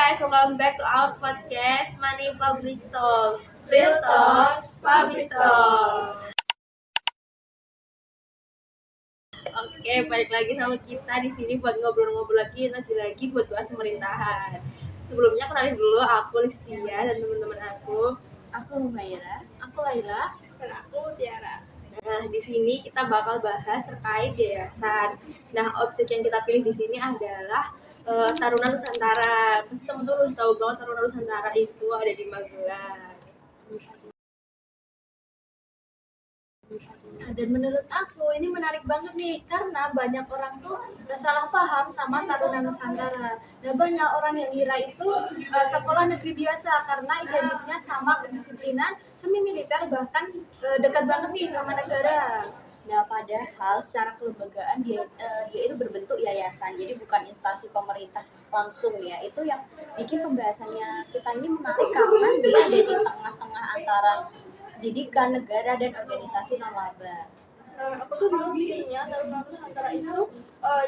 guys, welcome back to our podcast Money Public Talks. Real Talks, Public Talks. Oke, balik lagi sama kita di sini buat ngobrol-ngobrol lagi buat bahas pemerintahan. Sebelumnya kenalin dulu, aku Listia dan teman-teman aku. Aku Humaira, Aku Laila, dan aku Tiara. Nah, di sini kita bakal bahas terkait yayasan. Nah, objek yang kita pilih di sini adalah Taruna Nusantara. Pasti teman-teman udah tahu banget Taruna Nusantara itu ada di Magelang. Dan menurut aku ini menarik banget nih karena banyak orang tuh salah paham sama Taruna Nusantara. Nah, banyak orang yang ngira itu sekolah negeri biasa karena identiknya sama kedisiplinan, semi militer, bahkan dekat banget nih sama negara. Nah, padahal secara kelembagaan dia itu berbentuk yayasan, jadi bukan instansi pemerintah langsung ya. Itu yang bikin pembahasannya kita ini menarik karena dia ada di tengah-tengah antara pendidikan, negara, dan organisasi non-laba. Aku tuh dulu pikirnya Taruna Nusantara itu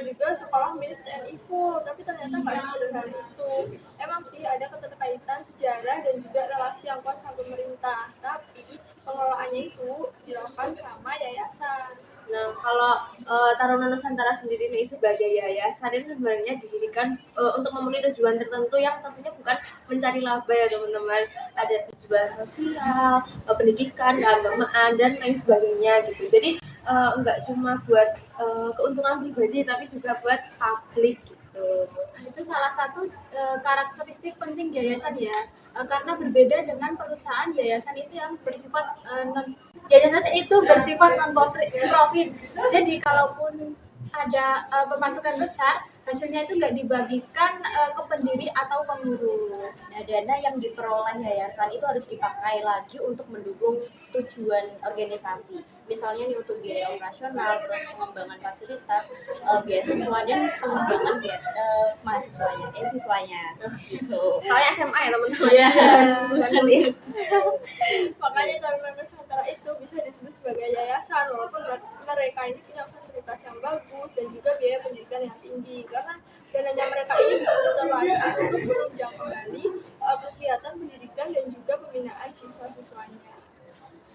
juga sekolah milik TNI full, tapi ternyata nggak sederhana itu. Emang sih ada keterkaitan sejarah dan juga relasi yang kuat sama pemerintah, tapi pengelolaannya itu dilakukan sama yayasan. Nah, kalau Taruna Nusantara sendiri nih sebagai yayasan ini sebenarnya didirikan untuk memenuhi tujuan tertentu yang tentunya bukan mencari laba ya teman-teman. Ada tujuan sosial, pendidikan, keagamaan, dan lain sebagainya gitu. Jadi nggak cuma buat keuntungan pribadi tapi juga buat publik gitu. Itu salah satu karakteristik penting yayasan ya, karena berbeda dengan perusahaan. Yayasan itu yang bersifat yayasan itu bersifat non profit. Jadi kalaupun ada pemasukan besar, hasilnya itu nggak dibagikan ke pendiri atau pengurus. Nah, dana yang diperoleh yayasan itu harus dipakai lagi untuk mendukung tujuan organisasi. Misalnya nih untuk biaya operasional, terus pengembangan fasilitas, beasiswa dan pengembangan siswanya gitu. Kayak SMA ya teman-teman. Iya. Bukan kuliah. Makanya Taruna Nusantara itu bisa disebut sebagai yayasan walaupun mereka ini punya fasilitas yang bagus dan juga biaya pendidikan yang tinggi, karena dananya mereka ini diputar lagi untuk menunjang kembali kegiatan pendidikan dan juga pembinaan siswa-siswanya.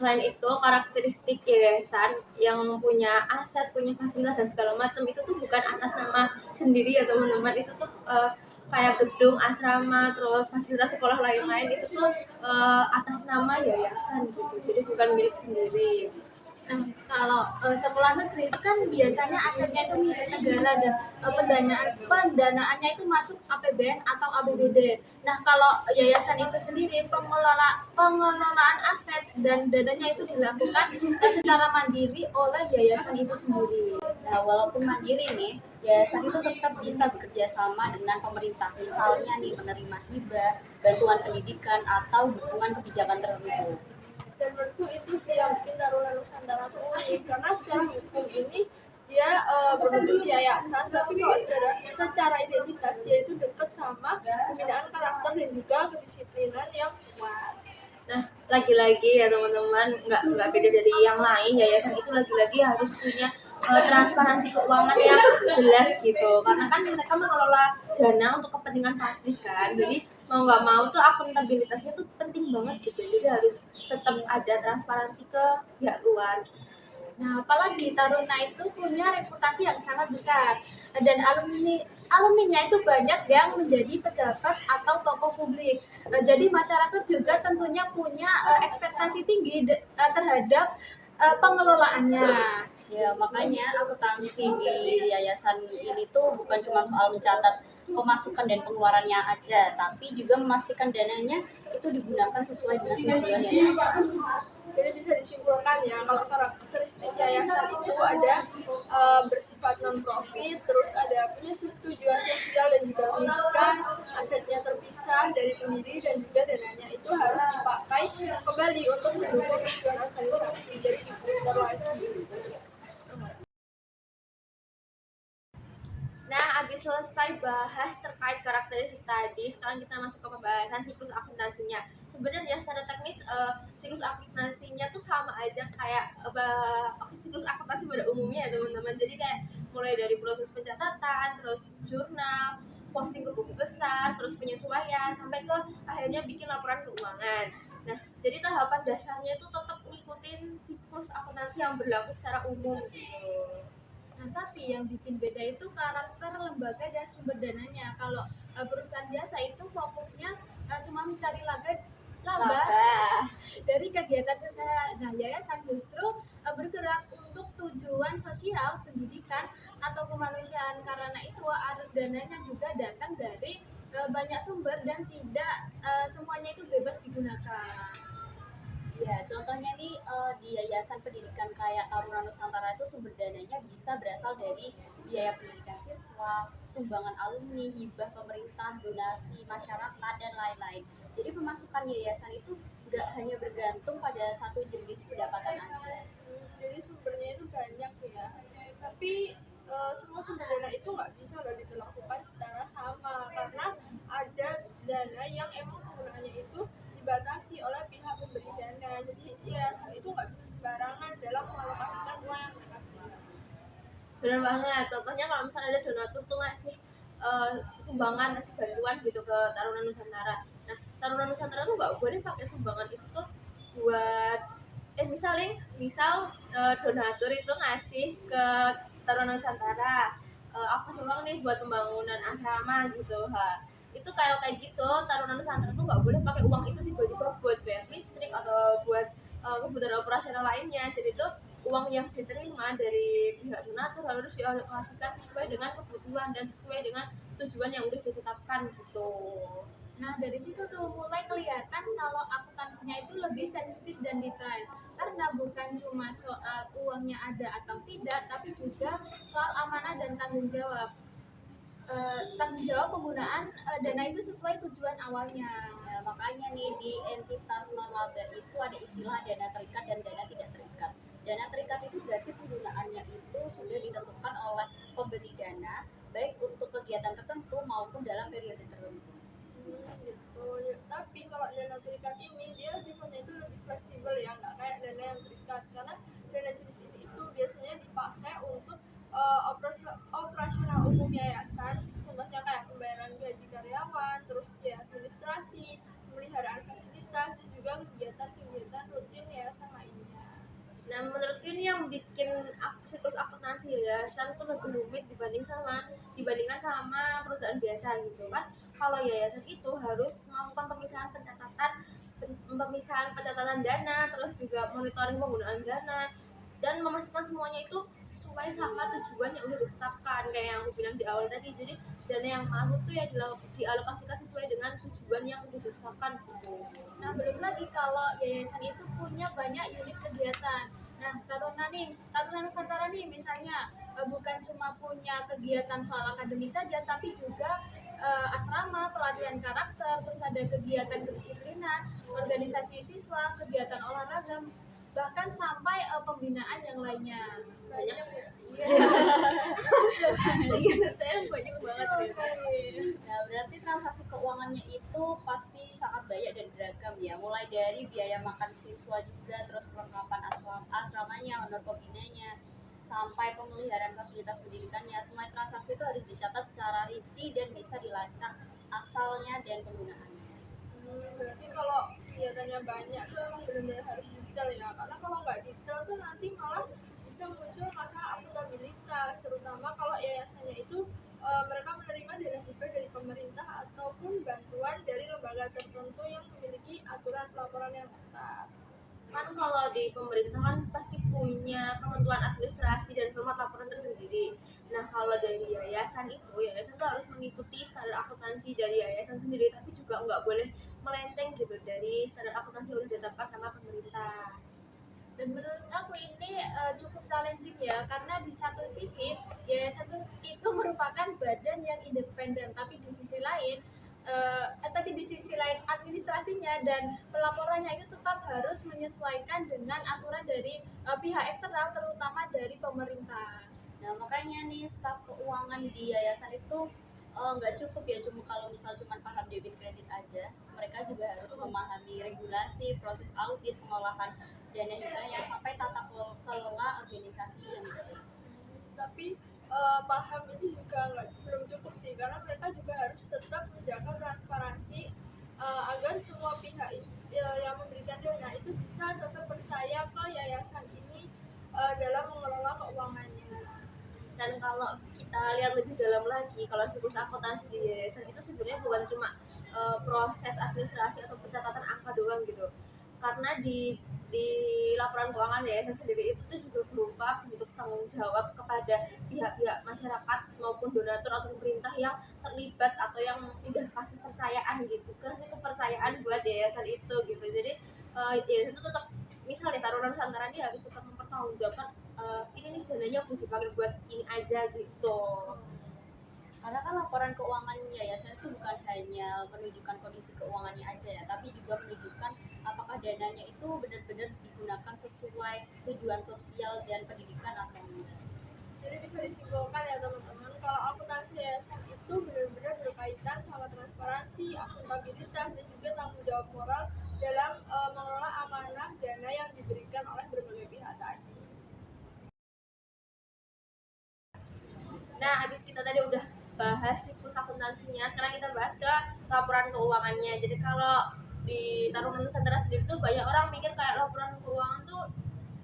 Selain itu, karakteristik yayasan yang punya aset, punya fasilitas dan segala macam itu tuh bukan atas nama sendiri ya teman-teman. Itu tuh kayak gedung, asrama, terus fasilitas sekolah lain-lain itu tuh atas nama yayasan gitu. Jadi bukan milik sendiri. Nah, kalau sekolah negeri itu kan biasanya asetnya itu milik negara dan pendanaannya itu masuk APBN atau APBD. Nah, kalau yayasan itu sendiri pengelolaan aset dan dananya itu dilakukan secara mandiri oleh yayasan itu sendiri. Nah, walaupun mandiri nih, yayasan itu tetap bisa bekerja sama dengan pemerintah. Misalnya nih menerima hibah, bantuan pendidikan, atau dukungan kebijakan tertentu. Dan menurutku itu sih yang bikin Taruna Nusantara tuh unik, karena secara hukum ini dia berbentuk yayasan, tapi kalau secara identitas dia itu dekat sama pembinaan karakter dan juga kedisiplinan yang kuat. Nah, lagi-lagi ya teman-teman, nggak beda dari yang lain, yayasan itu lagi-lagi harus punya transparansi keuangan yang jelas gitu, karena kan mereka mengelola dana untuk kepentingan publik kan, jadi mau nggak mau tuh akuntabilitasnya tuh penting banget gitu, jadi harus tetap ada transparansi ke pihak luar. Nah, apalagi Taruna itu punya reputasi yang sangat besar dan alumninya itu banyak yang menjadi pejabat atau tokoh publik. Jadi masyarakat juga tentunya punya ekspektasi tinggi terhadap pengelolaannya. Ya, makanya akuntansi di yayasan ini tuh bukan cuma soal mencatat pemasukan dan pengeluarannya aja, tapi juga memastikan dananya itu digunakan sesuai dengan tujuan yayasan. Jadi bisa disimpulkan ya, kalau karakteristik yayasan itu ada bersifat non-profit, terus ada punya tujuan sosial dan juga pendidikan, asetnya terpisah dari pendiri, dan juga dananya itu harus dipakai kembali untuk mendukung tujuan organisasi, jadi diputar lagi. Nah, habis selesai bahas terkait karakteristik tadi, sekarang kita masuk ke pembahasan siklus akuntansinya. Sebenarnya secara teknis siklus akuntansinya tuh sama aja kayak siklus akuntansi pada umumnya ya teman-teman. Jadi kayak mulai dari proses pencatatan, terus jurnal, posting ke buku besar, terus penyesuaian sampai ke akhirnya bikin laporan keuangan. Nah, jadi tahapan dasarnya itu tetap ngikutin siklus akuntansi yang berlaku secara umum gitu. Nah, tapi yang bikin beda itu karakter lembaga dan sumber dananya. Kalau perusahaan jasa itu fokusnya cuma mencari laba dari kegiatan usaha. Nah, yayasan justru bergerak untuk tujuan sosial, pendidikan, atau kemanusiaan. Karena itu arus dananya juga datang dari banyak sumber dan tidak semuanya itu bebas digunakan. Ya, contohnya nih di yayasan pendidikan kayak Taruna Nusantara itu sumber dananya bisa berasal dari biaya pendidikan siswa, sumbangan alumni, hibah pemerintah, donasi masyarakat, dan lain-lain. Jadi pemasukan yayasan itu nggak hanya bergantung pada satu jenis pendapatan aja. Jadi sumbernya itu banyak ya. Tapi semua sumber dana itu nggak bisa loh diberlakukan secara sama karena ada dana yang emang penggunaannya itu dibatasi oleh pihak pemberi dana. Jadi yayasan itu nggak bisa sembarangan dalam mengalokasikan uang yang mereka terima. Benar banget. Contohnya kalau misalnya ada donatur tuh ngasih sumbangan, ngasih bantuan gitu ke Taruna Nusantara. Nah, Taruna Nusantara tuh nggak boleh pakai sumbangan itu tuh buat misal donatur itu ngasih ke Taruna Nusantara aku sumbang nih buat pembangunan asrama gitu ha. Itu kayak gitu Taruna Nusantara tuh nggak boleh pakai uang itu tiba-tiba buat bayar listrik atau buat kebutuhan operasional lainnya. Jadi tuh uang yang diterima dari pihak donatur harus dialokasikan sesuai dengan kebutuhan dan sesuai dengan tujuan yang udah ditetapkan gitu. Nah, dari situ tuh mulai kelihatan kalau akuntansinya itu lebih sensitif dan detail. Karena bukan cuma soal uangnya ada atau tidak, tapi juga soal amanah dan tanggung jawab. Tanggung jawab penggunaan dana itu sesuai tujuan awalnya. Nah, makanya nih di entitas non-laba itu ada istilah dana terikat dan dana tidak terikat. Dana terikat itu berarti penggunaannya itu sudah ditentukan oleh pemberi dana, baik untuk kegiatan tertentu maupun dalam periode tertentu. Gitu. Tapi kalau dana terikat ini dia sifatnya itu lebih fleksibel ya, nggak kayak dana yang terikat karena dana jenis ini itu biasanya dipakai untuk operasional umum yayasan, contohnya kayak pembayaran gaji karyawan, terus biaya administrasi, pemeliharaan fasilitas, dan juga kegiatan-kegiatan rutin yayasan lainnya. Nah, menurutku ini yang bikin siklus akuntansi yayasan itu lebih rumit dibandingkan sama perusahaan biasa gitu kan. Kalau yayasan itu harus melakukan pemisahan pencatatan dana, terus juga monitoring penggunaan dana dan memastikan semuanya itu sesuai sama tujuan yang udah ditetapkan kayak yang aku bilang di awal tadi. Jadi dana yang masuk tuh ya dialokasikan sesuai dengan tujuan yang udah ditetapkan gitu. Nah, belum lagi kalau yayasan itu punya banyak unit kegiatan. Nah, Taruna Nusantara nih misalnya bukan cuma punya kegiatan soal akademik saja, tapi juga asrama, pelatihan karakter, terus ada kegiatan kedisiplinan, organisasi siswa, kegiatan olahraga, bahkan sampai pembinaan yang lainnya. Banyak Iya. iya banyak banget ya. Nah, berarti transaksi keuangannya itu pasti sangat banyak dan beragam ya. Mulai dari biaya makan siswa juga, terus perlengkapan asramanya, honor pembinanya, sampai pemeliharaan fasilitas pendidikannya. Semua transaksi itu harus dicatat secara rinci dan bisa dilacak asalnya dan penggunaannya. Berarti kalau kegiatannya banyak tuh emang benar-benar harus detail ya, karena kalau nggak detail tuh nanti malah bisa muncul masalah akuntabilitas, terutama kalau yayasannya itu mereka menerima dana hibah dari pemerintah ataupun bantuan dari lembaga tertentu yang memiliki aturan pelaporan yang ketat. Kan kalau di pemerintah kan pasti punya ketentuan administrasi dan format laporan tersendiri. Nah, kalau dari yayasan tuh harus mengikuti standar akuntansi dari yayasan sendiri, tapi juga nggak boleh melenceng gitu dari standar akuntansi yang udah ditetapkan sama pemerintah. Dan menurut aku ini cukup challenging ya, karena di satu sisi yayasan itu merupakan badan yang independen, tapi di sisi lain administrasinya dan pelaporannya itu tetap harus menyesuaikan dengan aturan dari pihak eksternal, terutama dari pemerintah. Nah, makanya nih staf keuangan di yayasan itu nggak cukup ya kalau misal cuma paham debit kredit aja. Mereka juga harus memahami regulasi, proses audit, pengolahan dana hibahnya, sampai tata kelola organisasi yang baik. Tapi paham itu juga belum cukup sih, karena mereka juga harus tetap menjaga transparansi agar semua pihak yang memberikan dana itu bisa tetap percaya ke yayasan ini dalam mengelola keuangannya. Dan kalau kita lihat lebih dalam lagi, kalau siklus akuntansi di yayasan itu sebenarnya bukan cuma proses administrasi atau pencatatan angka doang gitu, karena di laporan keuangan yayasan sendiri itu tuh juga berupa bentuk tanggung jawab kepada pihak-pihak masyarakat maupun donatur atau pemerintah yang terlibat atau yang udah kasih percayaan gitu, kasih kepercayaan buat yayasan itu gitu. Jadi yayasan itu tetap, misal nih Taruna Nusantara ini harus tetap mempertanggungjawabkan ini nih dananya udah dipakai buat ini aja gitu. Karena kan laporan keuangan yayasan itu bukan hanya menunjukkan kondisi keuangannya aja ya, tapi juga menunjukkan apakah dananya itu benar-benar digunakan sesuai tujuan sosial dan pendidikan atau enggak. Jadi bisa disimpulkan ya teman-teman, kalau akuntansi yayasan itu benar-benar berkaitan sama transparansi, akuntabilitas, dan juga tanggung jawab moral dalam mengelola amanah dana yang diberikan oleh berbagai pihak tadi. Nah, habis kita tadi udah bahas siklus akuntansinya, sekarang kita bahas ke laporan keuangannya. Jadi kalau di Taruna Nusantara sendiri tuh banyak orang mikir kayak laporan keuangan tuh,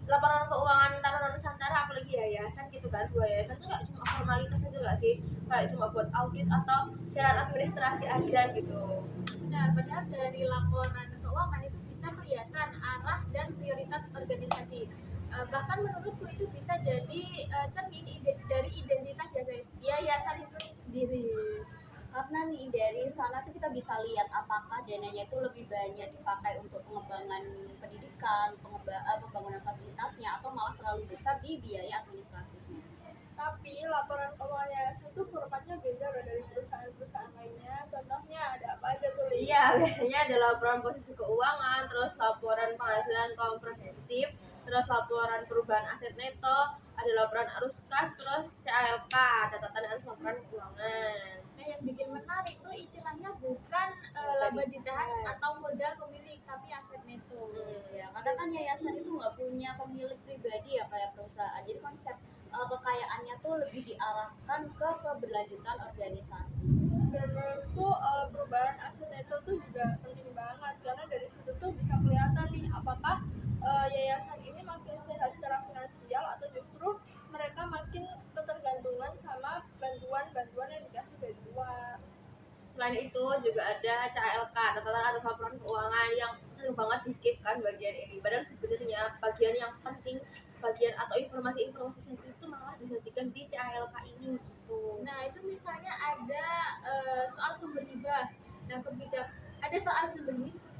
laporan keuangan Taruna Nusantara apalagi yayasan gitu kan, sebuah yayasan tuh kayak cuma formalitas aja gak sih, kayak cuma buat audit atau syarat administrasi aja gitu. Nah, padahal dari laporan keuangan itu bisa kelihatan arah dan prioritas organisasi. Bahkan menurutku itu bisa jadi cermin dari identitas yayasan itu sendiri. Karena nih dari sana tuh kita bisa lihat apakah dananya itu lebih banyak dipakai untuk pengembangan pendidikan, pembangunan fasilitasnya, atau malah terlalu besar di biaya administratifnya. Tapi laporan keuangan yayasan itu formatnya beda loh dari perusahaan-perusahaan lainnya. Contohnya ada apa aja tuh, Li? Iya, biasanya ada laporan posisi keuangan, terus laporan penghasilan komprehensif, terus laporan perubahan aset neto, ada laporan arus kas, terus CALK, catatan atas laporan keuangan. Nah, yang bikin menarik tuh istilahnya bukan laba ditahan atau modal pemilik, tapi aset neto. Ya, karena kan yayasan itu nggak punya pemilik pribadi ya kayak perusahaan. Jadi konsep kekayaannya tuh lebih diarahkan ke keberlanjutan organisasi. Dan menurutku perubahan aset neto tuh juga penting banget, karena dari situ tuh bisa kelihatan nih apakah yayasan ini makin sehat secara finansial atau justru mereka makin ketergantungan sama bantuan-bantuan yang dikasih dari luar. Selain itu juga ada CALK, catatan atas laporan keuangan, yang sering banget di skip kan bagian ini. Padahal sebenarnya bagian yang penting, bagian atau informasi-informasi sensitif itu malah disajikan di CALK ini gitu. Nah, itu misalnya ada soal sumber hibah. Nah, ada soal sumber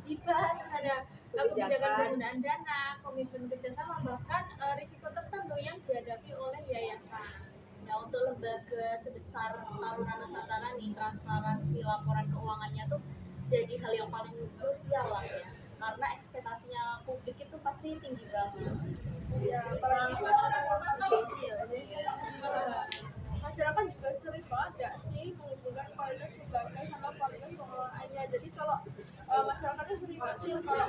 hibah, terus ada kebijakan penggunaan dana, komitmen kerjasama, bahkan risiko tertentu yang dihadapi oleh yayasan. Nah, untuk lembaga sebesar Taruna Nusantara nih, transparansi laporan keuangannya tuh jadi hal yang paling krusial lah ya. Karena ekspektasinya publik itu pasti tinggi banget. Ya, apalagi masyarakat juga sering banget gak sih menghubungkan kualitas lembaga sama kualitas pengelolaannya. Jadi kalau masyarakatnya sering banget kalau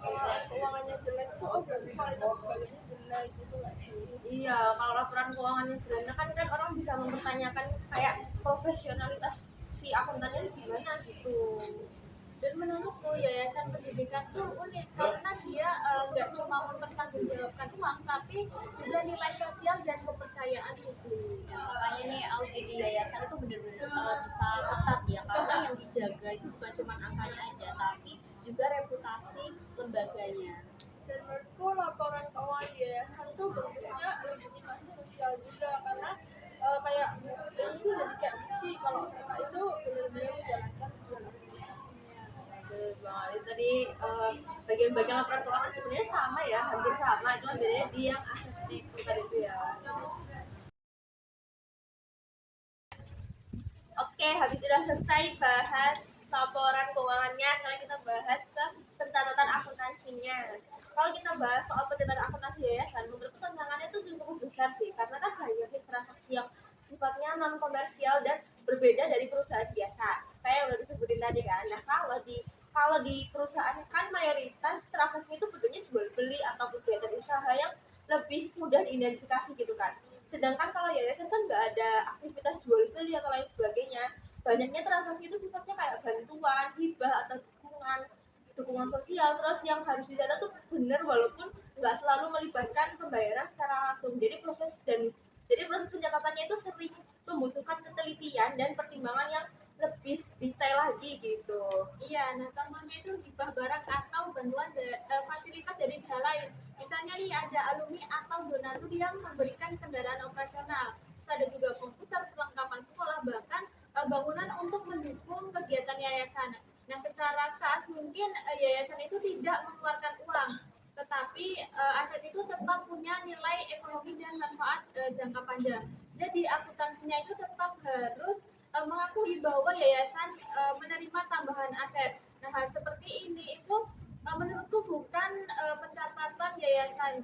pengelolaan keuangannya jelek tuh, oh berarti kualitas lembaganya jelek gitu gak sih? Iya, kalau laporan keuangannya berantakan kan orang bisa mempertanyakan kayak profesionalitas si akuntannya gimana gitu. Dan menurutku yayasan pendidikan tuh unik karena dia nggak cuma mempertanggungjawabkan uang, tapi juga nilai sosial dan kepercayaan publik. Ya, makanya nih audit di yayasan itu benar-benar bisa ketat ya, karena yang dijaga itu bukan cuma angkanya aja, tapi juga reputasi lembaganya. Dan menurutku laporan keuangan di yayasan tuh bentuknya legitimasi sosial juga, karena kayak ini tuh jadi kayak bukti kalau mereka itu benar-benar menjalankan tujuan organisasinya. Betul banget. Itu tadi bagian-bagian laporan keuangan sebenarnya sama ya, hampir sama, cuma bedanya di yang aset itu tadi itu ya. Oke, habis udah selesai bahas laporan keuangannya, sekarang kita bahas ke pencatatan akuntansinya. Kalau kita bahas soal pencatatan akuntansi yayasan, menurutku tantangannya itu cukup besar sih, karena kan banyak transaksi yang sifatnya non komersial dan berbeda dari perusahaan biasa. Kayak yang udah disebutin tadi kan. Nah, kalau di perusahaan kan mayoritas transaksi itu bentuknya jual beli atau kegiatan usaha yang lebih mudah diidentifikasi gitu kan. Sedangkan kalau yayasan kan nggak ada aktivitas jual beli atau lain sebagainya. Banyaknya transaksi itu sifatnya kayak bantuan, hibah atau dukungan sosial. Terus yang harus didata tuh benar walaupun nggak selalu melibatkan pembayaran secara langsung. Jadi proses pencatatannya itu sering membutuhkan ketelitian dan pertimbangan yang lebih detail lagi gitu. Iya, nah contohnya itu hibah barang atau bantuan fasilitas dari pihak lain. Misalnya nih ada alumni atau donatur yang memberikan kendaraan operasional. Terus ada juga komputer, perlengkapan sekolah, bahkan bangunan untuk mendukung kegiatan yayasan. Nah, secara kas mungkin yayasan itu tidak mengeluarkan uang, tetapi aset itu tetap punya nilai ekonomi dan manfaat jangka panjang. Jadi akuntansinya itu tetap harus mengakui bahwa yayasan menerima tambahan aset. Nah, hal seperti ini itu menurutku bukan pencatatan yayasan.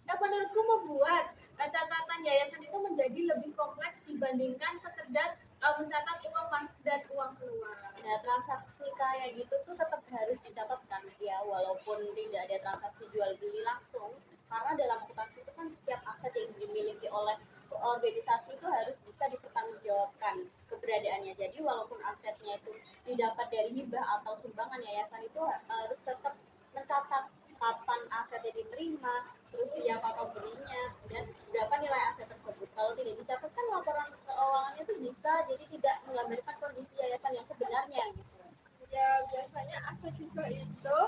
Menurutku membuat catatan yayasan itu menjadi lebih kompleks dibandingkan sekedar mencatat uang masuk dan uang keluar. Nah, transaksi kayak gitu tuh tetap harus dicatat kan ya, walaupun tidak ada transaksi jual beli langsung, karena dalam akuntansi itu kan setiap aset yang dimiliki oleh organisasi itu harus bisa dipertanggungjawabkan keberadaannya. Jadi walaupun asetnya itu didapat dari hibah atau sumbangan, yayasan itu harus tetap mencatat kapan asetnya diterima, terus siapa pembelinya, dan berapa nilai aset tersebut. Kalau tidak dicatatkan laporan keuangannya itu bisa jadi tidak menggambarkan kondisi yayasan yang sebenarnya gitu. Ya biasanya aset hibah itu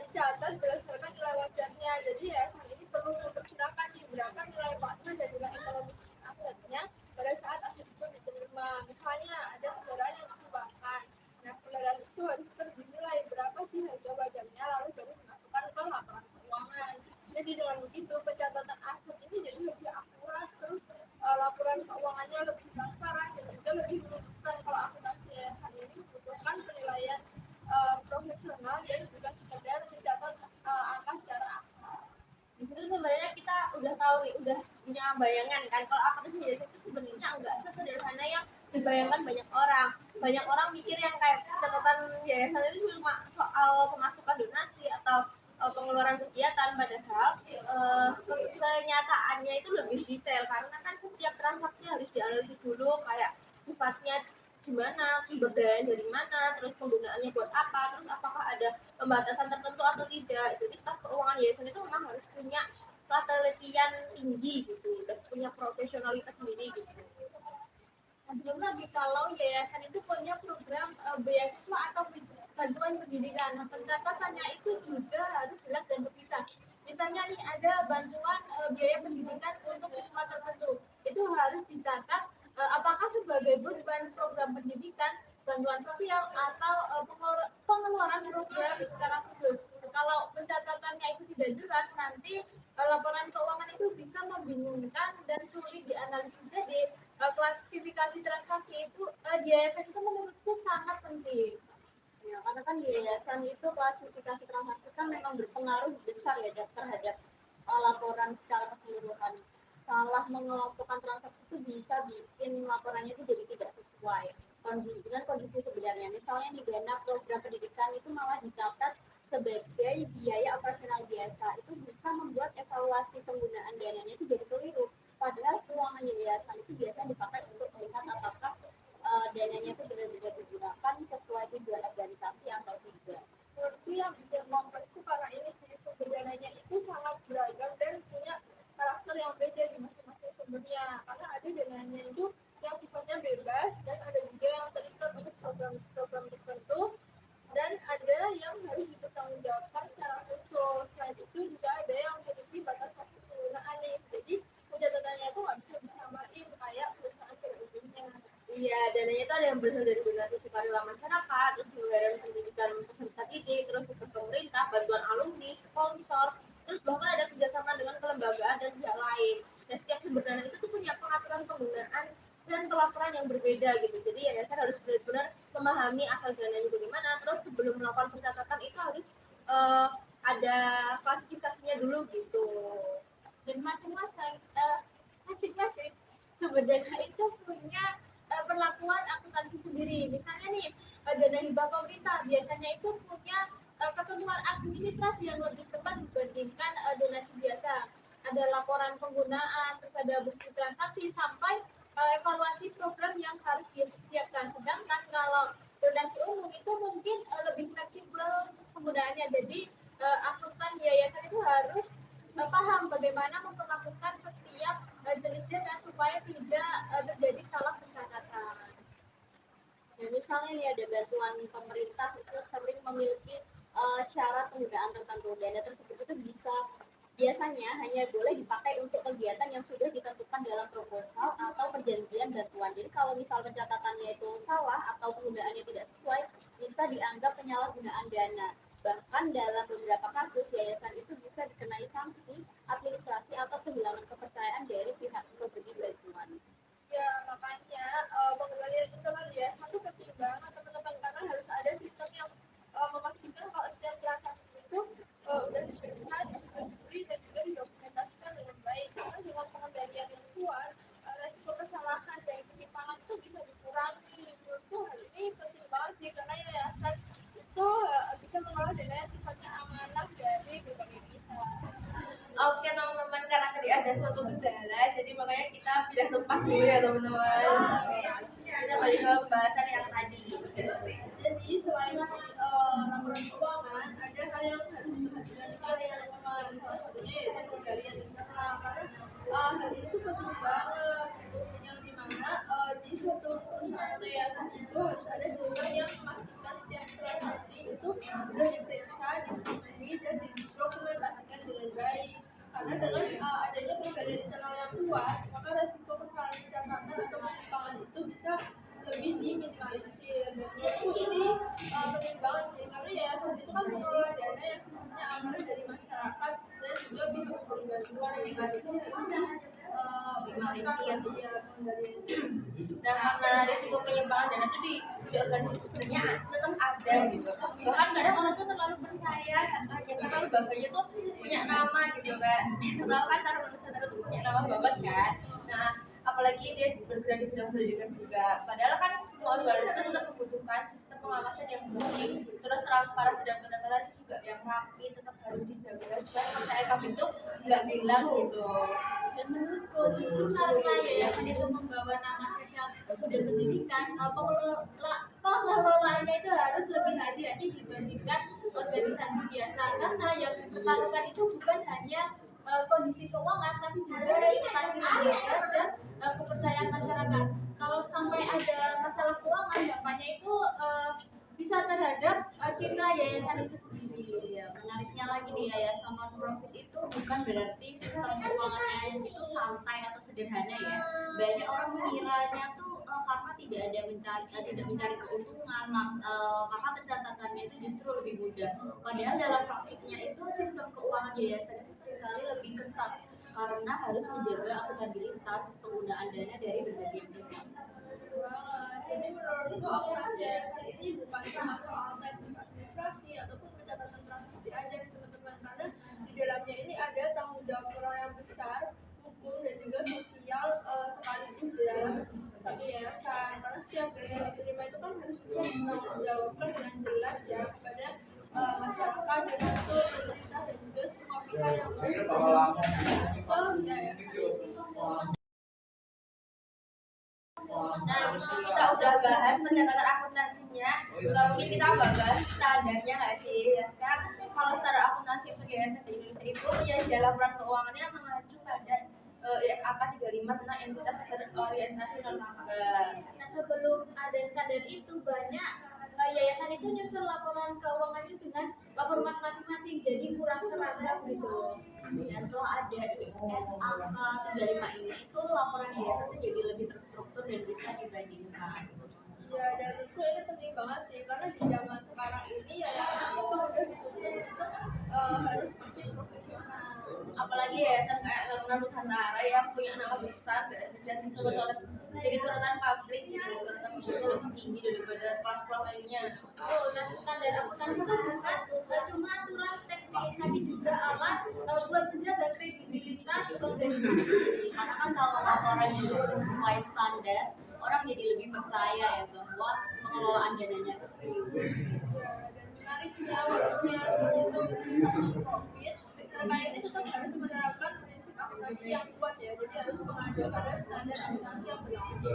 dicatat berdasarkan nilai wajarnya. Jadi yayasan ini perlu memperkirakan nih berapa nilai pasar dan nilai ekonomis asetnya pada saat aset itu diterima. Misalnya ada kendaraan yang disumbangkan. Nah, kendaraan itu harus dinilai berapa sih harga wajarnya lalu baru dimasukkan ke laporan keuangan. Jadi dengan begitu pencatatan aset ini jadi lebih akurat, terus laporan keuangannya lebih transparan dan juga lebih menunjukkan kalau akuntansi yayasan ini membutuhkan penilaian profesional dan juga sekedar mencatat angka secara akal. Di situ sebenarnya kita udah tahu nih, udah punya bayangan kan kalau akuntansi yayasan itu sebenarnya enggak sesederhana yang dibayangkan banyak orang. Banyak orang mikir yang kayak catatan yayasan itu cuma soal pemasukan donasi atau pengeluaran kegiatan, padahal kenyataannya itu lebih detail karena kan setiap transaksi harus dianalisis dulu kayak sifatnya gimana, sumber daya dari mana, terus penggunaannya buat apa, terus apakah ada pembatasan tertentu atau tidak. Jadi staf keuangan yayasan itu memang harus punya ketelitian tinggi gitu dan punya profesionalitas sendiri gitu. Belum lagi kalau yayasan itu punya program beasiswa atau bantuan pendidikan. Nah, pencatatannya itu juga harus jelas dan terpisah. Misalnya nih ada bantuan biaya pendidikan untuk siswa tertentu. Itu harus dicatat apakah sebagai beban program pendidikan, bantuan sosial atau pengeluaran program secara khusus. Kalau pencatatannya itu tidak jelas, nanti laporan keuangan itu bisa membingungkan dan sulit dianalisis. Jadi klasifikasi transaksi itu di yayasan itu menurutku sangat penting. Ya, karena kan di yayasan itu klasifikasi transaksi kan memang berpengaruh besar ya terhadap laporan secara keseluruhan. Salah mengelompokkan transaksi itu bisa bikin laporannya itu jadi tidak sesuai dengan kondisi sebenarnya. Misalnya di dana program pendidikan itu malah dicatat sebagai biaya operasional biasa, itu bisa membuat evaluasi penggunaan dananya itu jadi keliru. Padahal keuangan yayasan itu biasanya dipakai untuk melihat apakah dananya itu benar-benar digunakan sesuai tujuan organisasi atau tidak. Menurutku yang bikin kompleks itu karena ini sih sumber dananya itu sangat beragam dan punya karakter yang beda di masing-masing sumbernya. Karena ada dananya itu yang sifatnya bebas dan ada juga yang terikat untuk program-program tertentu dan ada yang harus dipertanggungjawabkan secara khusus. Selain itu juga ada yang memiliki batas waktu penggunaan nih. Jadi pencatatannya itu nggak bisa disamain kayak perusahaan pada umumnya. Iya, dananya itu ada yang berasal dari donasi sukarela masyarakat, terus pembayaran pendidikan peserta didik, terus untuk pemerintah, bantuan alumni, sponsor, terus bahkan ada kerjasama dengan kelembagaan dan pihak lain. Nah, setiap sumber dana itu tuh punya pengaturan penggunaan dan pelaporan yang berbeda gitu. Jadi yayasan harus benar-benar memahami asal dananya bagaimana, terus sebelum melakukan pencatatan itu harus ada klasifikasinya dulu gitu. Dan masing-masing sumber dana itu punya perlakuan akuntansi sendiri. Misalnya nih dana hibah pemerintah biasanya itu punya ketentuan administrasi yang lebih ketat dibandingkan donasi biasa. ada laporan penggunaan, terus ada bukti transaksi sampai evaluasi program yang harus disiapkan. Sedangkan kalau donasi umum itu mungkin lebih fleksibel penggunaannya. Jadi akuntan yayasan itu harus paham bagaimana memperlakukan setiap jenis dana supaya tidak terjadi salah pencatatan. Dan misalnya nih ada bantuan pemerintah itu sering memiliki syarat penggunaan tertentu. Dana tersebut itu biasanya hanya boleh dipakai untuk kegiatan yang sudah ditentukan dalam proposal atau perjanjian bantuan. Jadi kalau misal pencatatannya itu salah atau penggunaannya tidak sesuai, bisa dianggap penyalahgunaan dana. Bahkan dalam beberapa kasus, yayasan itu bisa dikenai sanksi administrasi atau kehilangan kepercayaan dari pihak pemberi bantuan. Ya makanya pengendalian internal ya satu penting banget teman-teman, karena harus ada sistem yang memastikan kalau setiap transaksi itu udah diperiksa, disetujui dan juga didokumentasikan dengan baik. Karena dengan pengendalian yang kuat, resiko kesalahan dan penyimpangan itu bisa dikurangi. Menurutku hal ini penting banget sih, karena yayasan itu bisa mengelola dana yang sifatnya amanah dari berbagai pihak. Oke teman-teman, karena tadi ada suatu kendala, jadi makanya kita pindah tempat dulu ya teman-teman. Oke, kita balik ke pembahasan yang tadi. Jadi selain laporan keuangan, ada hal yang harus diperhatikan juga nih teman-teman. Salah satunya yaitu pengendalian internal, karena hal ini tuh penting banget. Yang dimana di suatu perusahaan atau yayasan itu harus ada sistem yang memastikan setiap transaksi itu sudah diperiksa, disetujui dan didokumentasikan dengan baik. Karena dengan adanya pengendalian internal yang kuat, maka resiko kesalahan pencatatan atau penyimpangan itu bisa lebih diminimalisir. Dan menurutku ini penting banget sih, karena yayasan itu kan mengelola dana yang sifatnya amanah dari masyarakat dan juga pihak pemberi bantuan, yang itu harusnya minimalisir ya pengendalian. Nah, karena risiko penyimpangan dana itu di organisasi sebenarnya tetap ada gitu. Bahkan kadang orang tuh terlalu percaya hanya karena bangganya tuh punya nama gitu kan. Tahu kan Taruman Nusantara tuh punya nama banget kan. Nah, apalagi dia bergerak di bidang pendidikan juga. Padahal kan semua organisasi itu tetap membutuhkan sistem pengawasan yang baik, terus transparansi dan pencatatan itu juga yang rapi, tetap harus dijaga supaya masa RKP itu nggak hilang gitu. Dan menurutku justru karena yayasan itu membawa nama sosial dan pendidikan, pengelolaannya itu harus lebih hati-hati dibandingkan organisasi biasa, karena yang dipertaruhkan itu bukan hanya kondisi keuangan tapi juga reputasi lembaga dan kepercayaan masyarakat. Kalau sampai ada masalah keuangan, dampaknya itu bisa terhadap citra yayasan itu sendiri. Iya, menariknya lagi nih, yayasan non profit itu bukan berarti sistem keuangannya yang itu santai atau sederhana ya. Banyak orang mengiranya tuh karena tidak mencari keuntungan, maka pencatatannya itu justru lebih mudah. Padahal dalam praktiknya itu sistem keuangan yayasan itu seringkali lebih ketat karena harus menjaga akuntabilitas penggunaan dana dari berbagai pihak. Jadi menurutku akuntansi yayasan ini bukan cuma soal teknis administrasi ataupun pencatatan transaksi aja nih teman-teman, karena di dalamnya ini ada tanggung jawab moral yang besar, hukum dan juga sosial sekaligus di dalam satu yayasan. Karena setiap dana yang diterima itu kan harus bisa ditanggungjawabkan dengan jelas ya kepada masyarakat, donatur, pemerintah dan juga semua pihak yang berhubungan ke yayasan ini. Nah, kita udah bahas pencatatan akuntansinya, nggak mungkin kita nggak bahas standarnya nggak sih? Ya, sekarang kalau standar akuntansi untuk yayasan di Indonesia itu ya dalam laporan keuangannya mengacu pada ISAK 35 tentang entitas berorientasi non-laba. Nah, sebelum ada standar itu banyak yayasan itu nyusun laporan keuangannya dengan format masing-masing, jadi kurang seragam gitu. Ya, setelah ada ISAK 35 ini itu laporan yayasan itu jadi lebih terstruktur dan bisa dibandingkan. Ya, dan menurutku ini penting banget sih, karena di zaman sekarang ini yayasan itu udah dituntut untuk harus makin profesional. Apalagi yayasan kayak Taruman Nusantara yang punya nama besar dan disebut jadi sorotan publik gitu, sorotan masyarakat lebih tinggi daripada sekolah-sekolah lainnya. Oh, nah standar akuntansi itu bukan cuma aturan teknis, tapi juga alat buat menjaga kredibilitas organisasi. Karena kan kalau laporannya sesuai standar, orang jadi lebih percaya ya bahwa pengelolaan dananya itu serius. Ya, dan menariknya walaupun yayasan itu bersifat non-profit, mereka ini tetap harus menerapkan prinsip akuntansi yang kuat ya, jadi harus mengacu pada standar akuntansi yang berlaku.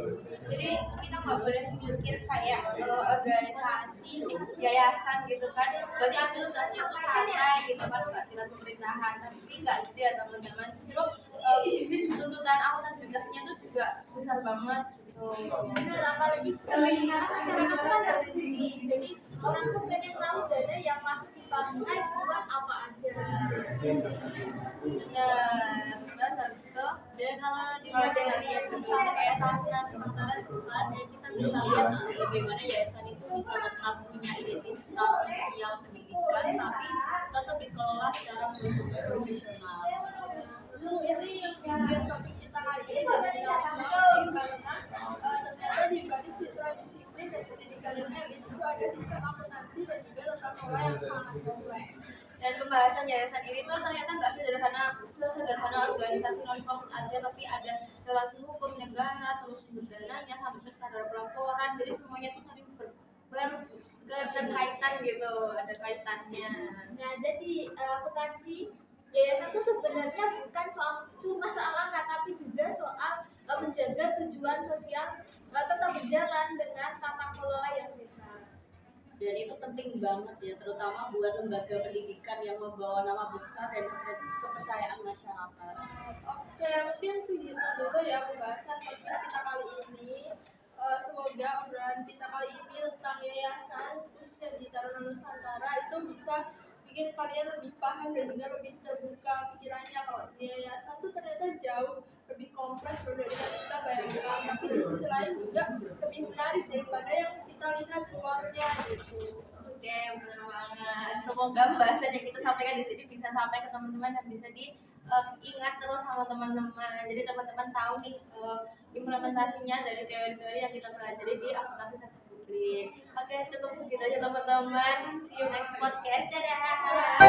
Jadi kita nggak boleh mikir kayak organisasi yayasan gitu kan, berarti administrasinya tuh santai gitu kan, nggak kira pemerintahan, tapi nggak gitu ya teman-teman. Justru tuntutan akuntabilitasnya tuh juga besar banget gitu. Benar, apalagi sekarang masyarakat kan dari sini, jadi orang tuh pengen tahu dana yang masuk di Partai buat apa aja. Nah, habis itu dan kalau dari yang bisa kayak tarian nusantara itu kan ya kita bisa lihat bagaimana yayasan itu bisa tetap punya identitas sosial pendidikan tapi tetap dikelola secara profesional. Ini yang bikin topik kita kali ini jadi menarik karena ternyata di balik citra disiplin dan pendidikan yang itu ada sistem akuntansi dan juga tata kelola yang sangat kompleks. Dan pembahasan yayasan ini tuh ternyata nggak sesederhana organisasi non-profit aja, tapi ada relasi hukum negara, terus sumber dananya sampai ke standar pelaporan, jadi semuanya tuh saling berkaitan gitu, ada kaitannya. Nah, jadi akuntansi yayasan itu sebenarnya bukan cuma soal angka, tapi juga soal menjaga tujuan sosial tetap berjalan dengan tata kelola yang sehat. Dan itu penting banget ya, terutama buat lembaga pendidikan yang membawa nama besar dan kepercayaan masyarakat. Oke, mungkin segitu dulu ya pembahasan podcast kita kali ini. Semoga obrolan kita kali ini tentang yayasan Unsur di Taruna Nusantara itu bisa bikin kalian lebih paham dan juga lebih terbuka pikirannya kalau yayasan tuh ternyata jauh lebih kompleks dari yang kita bayangkan, tapi di sisi lain juga lebih menarik daripada yang kita lihat luarnya gitu. Oke, benar banget. Semoga pembahasan yang kita sampaikan di sini bisa sampai ke teman-teman dan bisa diingat terus sama teman-teman. Jadi teman-teman tahu nih implementasinya dari teori-teori yang kita pelajari di akuntansi sektor publik. Oke, cukup segitu aja teman-teman. See you next podcast. Dadah.